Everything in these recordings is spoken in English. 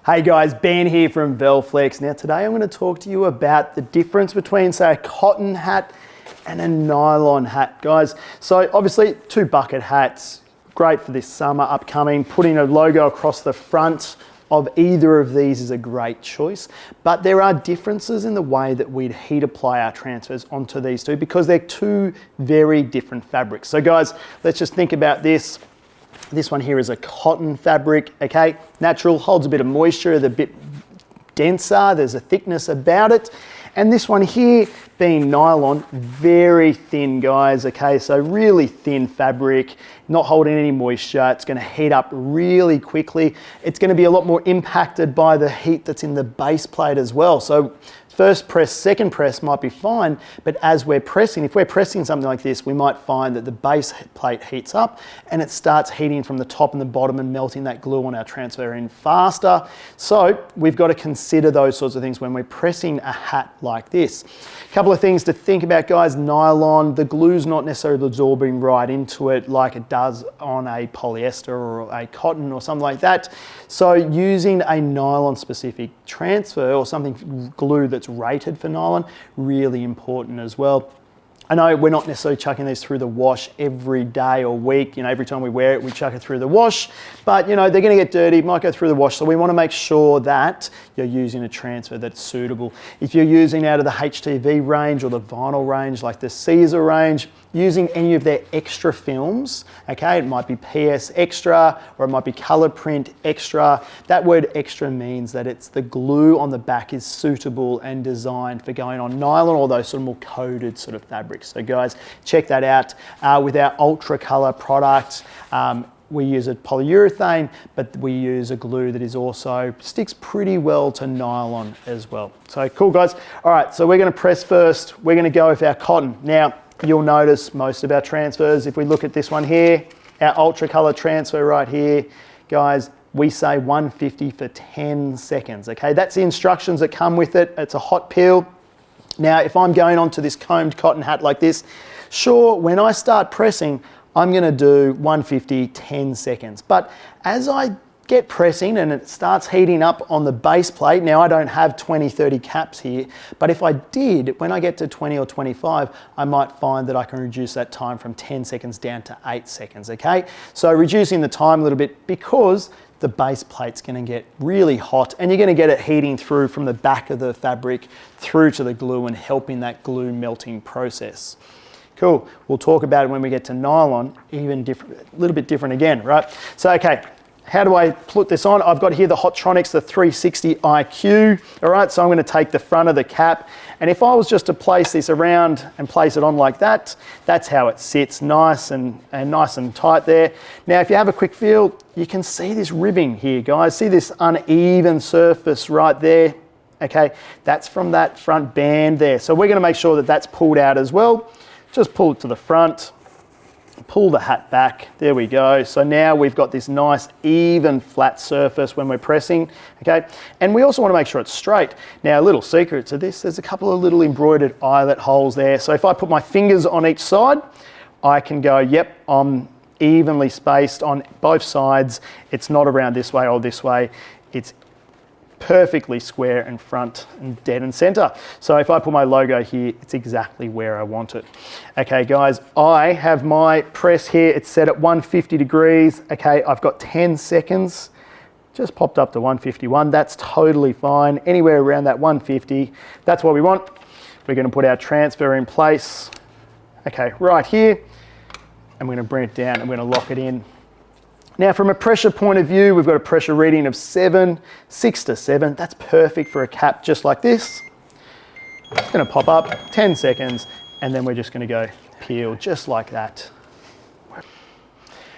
Hey guys, Ben here from Velflex. Now today I'm going to talk to you about the difference between, say, a cotton hat and a nylon hat, guys. So obviously 2 bucket hats, great for this summer upcoming. Putting a logo across the front of either of these is a great choice, but there are differences in the way that we'd heat apply our transfers onto these two because they're 2 very different fabrics. So guys, let's just think about this. This one here is a cotton fabric, okay? Natural, holds a bit of moisture, they're a bit denser, there's a thickness about it. And this one here being nylon, very thin, guys, okay? So really thin fabric, not holding any moisture. It's gonna heat up really quickly. It's gonna be a lot more impacted by the heat that's in the base plate as well. So first press, second press might be fine, but as we're pressing, if we're pressing something like this, we might find that the base plate heats up and it starts heating from the top and the bottom and melting that glue on our transfer in faster. So we've got to consider those sorts of things when we're pressing a hat like this. A couple of things to think about, guys. Nylon, the glue's not necessarily absorbing right into it like it does on a polyester or a cotton or something like that. So using a nylon specific transfer or something glue that's rated for nylon, really important as well. I know we're not necessarily chucking these through the wash every day or week. You know, every time we wear it, we chuck it through the wash, but you know, they're gonna get dirty, might go through the wash. So we wanna make sure that you're using a transfer that's suitable. If you're using out of the HTV range or the vinyl range, like the Caesar range, using any of their extra films, okay? It might be PS extra, or it might be color print extra. That word extra means that it's the glue on the back is suitable and designed for going on nylon or those sort of more coated sort of fabrics. So guys, check that out. With our ultra color product, we use a polyurethane, but we use a glue that is also sticks pretty well to nylon as well. So cool, guys. All right, so we're gonna press first. We're gonna go with our cotton. Now, you'll notice most of our transfers, if we look at this one here, our ultra color transfer right here, guys, we say 150 for 10 seconds, okay? That's the instructions that come with it. It's a hot peel. Now, if I'm going onto this combed cotton hat like this, sure, when I start pressing, I'm gonna do 150, 10 seconds. But as I get pressing and it starts heating up on the base plate, now I don't have 20, 30 caps here, but if I did, when I get to 20 or 25, I might find that I can reduce that time from 10 seconds down to 8 seconds, okay? So reducing the time a little bit because the base plate's gonna get really hot and you're gonna get it heating through from the back of the fabric through to the glue and helping that glue melting process. Cool, we'll talk about it when we get to nylon, even different, a little bit different again, right? So, okay, how do I put this on? I've got here the Hotronix, the 360 IQ, all right? So I'm gonna take the front of the cap, and if I was just to place this around and place it on like that, that's how it sits, nice and tight there. Now, if you have a quick feel, you can see this ribbing here, guys. See this uneven surface right there? Okay, that's from that front band there. So we're gonna make sure that that's pulled out as well. Just pull it to the front, pull the hat back, there we go. So now we've got this nice even flat surface when we're pressing, okay? And we also wanna make sure it's straight. Now a little secret to this, there's a couple of little embroidered eyelet holes there. So if I put my fingers on each side, I can go, yep, I'm evenly spaced on both sides. It's not around this way or this way. It's perfectly square in front and dead in center. So if I put my logo here, it's exactly where I want it. Okay guys, I have my press here, it's set at 150 degrees. Okay, I've got 10 seconds, just popped up to 151. That's totally fine. Anywhere around that 150, that's what we want. We're gonna put our transfer in place. Okay, right here, and we're gonna bring it down and we're gonna lock it in. Now from a pressure point of view, we've got a pressure reading of 6 to 7. That's perfect for a cap just like this. It's gonna pop up, 10 seconds, and then we're just gonna go peel just like that.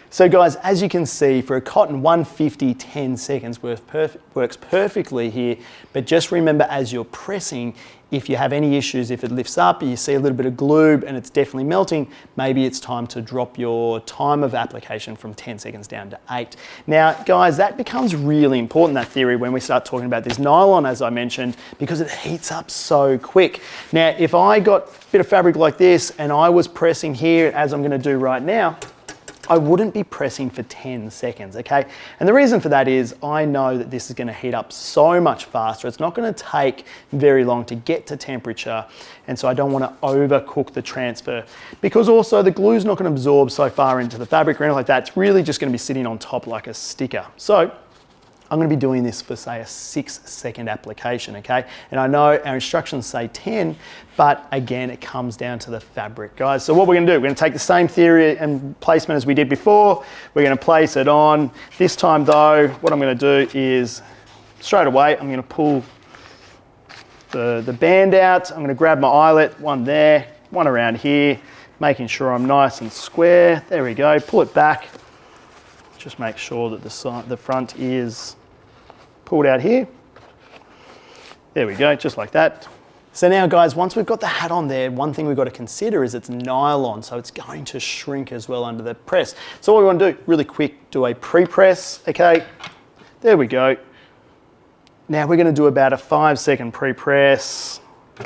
So guys, as you can see, for a cotton 150, 10 seconds works perfectly here, but just remember as you're pressing, if you have any issues, if it lifts up, you see a little bit of glue and it's definitely melting, maybe it's time to drop your time of application from 10 seconds down to 8. Now guys, that becomes really important, that theory, when we start talking about this nylon, as I mentioned, because it heats up so quick. Now, if I got a bit of fabric like this and I was pressing here, as I'm gonna do right now, I wouldn't be pressing for 10 seconds, okay? And the reason for that is I know that this is gonna heat up so much faster. It's not gonna take very long to get to temperature, and so I don't wanna overcook the transfer, because also the glue's not gonna absorb so far into the fabric or anything like that. It's really just gonna be sitting on top like a sticker. So I'm gonna be doing this for, say, a 6-second application, okay? And I know our instructions say 10, but again, it comes down to the fabric, guys. So what we're gonna do, we're gonna take the same theory and placement as we did before. We're gonna place it on. This time though, what I'm gonna do is, straight away, I'm gonna pull the band out. I'm gonna grab my eyelet, one there, one around here, making sure I'm nice and square. There we go, pull it back. Just make sure that the front is pulled out here. There we go, just like that. So now guys, once we've got the hat on there, one thing we've got to consider is it's nylon, so it's going to shrink as well under the press. So what we want to do, really quick, do a pre-press, okay? There we go. Now we're going to do about a 5-second pre-press.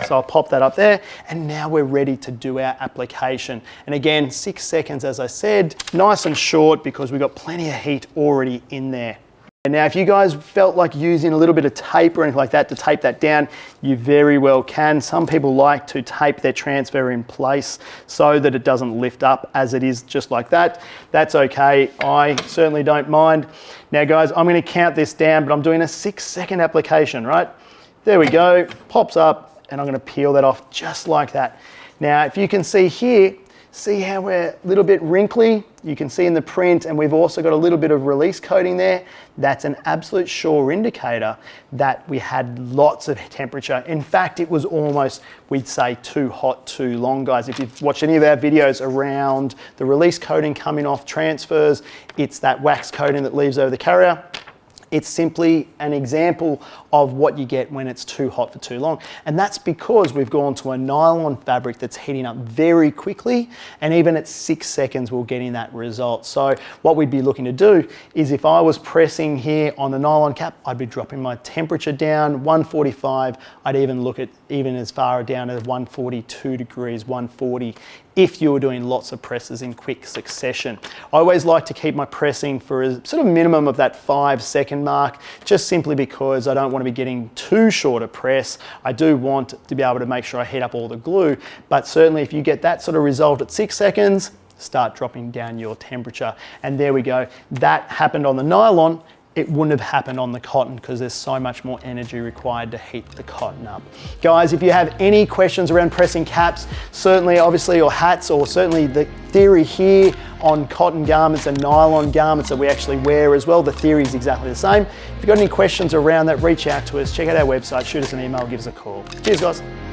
So I'll pop that up there, and now we're ready to do our application. And again, 6 seconds, as I said, nice and short because we've got plenty of heat already in there. And now if you guys felt like using a little bit of tape or anything like that to tape that down, you very well can. Some people like to tape their transfer in place so that it doesn't lift up as it is just like that. That's okay, I certainly don't mind. Now guys, I'm gonna count this down, but I'm doing a 6-second application, right? There we go, pops up, and I'm gonna peel that off just like that. Now, if you can see here, see how we're a little bit wrinkly? You can see in the print, and we've also got a little bit of release coating there. That's an absolute sure indicator that we had lots of temperature. In fact, it was almost, we'd say, too hot too long, guys. If you've watched any of our videos around the release coating coming off transfers, it's that wax coating that leaves over the carrier. It's simply an example of what you get when it's too hot for too long. And that's because we've gone to a nylon fabric that's heating up very quickly, and even at 6 seconds, we're getting that result. So what we'd be looking to do is, if I was pressing here on the nylon cap, I'd be dropping my temperature down, 145. I'd even look at even as far down as 142 degrees, 140, if you were doing lots of presses in quick succession. I always like to keep my pressing for a sort of minimum of that 5-second mark, just simply because I don't want to be getting too short a press. I do want to be able to make sure I heat up all the glue, but certainly if you get that sort of result at 6 seconds, start dropping down your temperature. And there we go. That happened on the nylon. It wouldn't have happened on the cotton because there's so much more energy required to heat the cotton up. Guys, if you have any questions around pressing caps, certainly obviously, or hats, or certainly the theory here on cotton garments and nylon garments that we actually wear as well, the theory is exactly the same. If you've got any questions around that, reach out to us, check out our website, shoot us an email, give us a call. Cheers guys.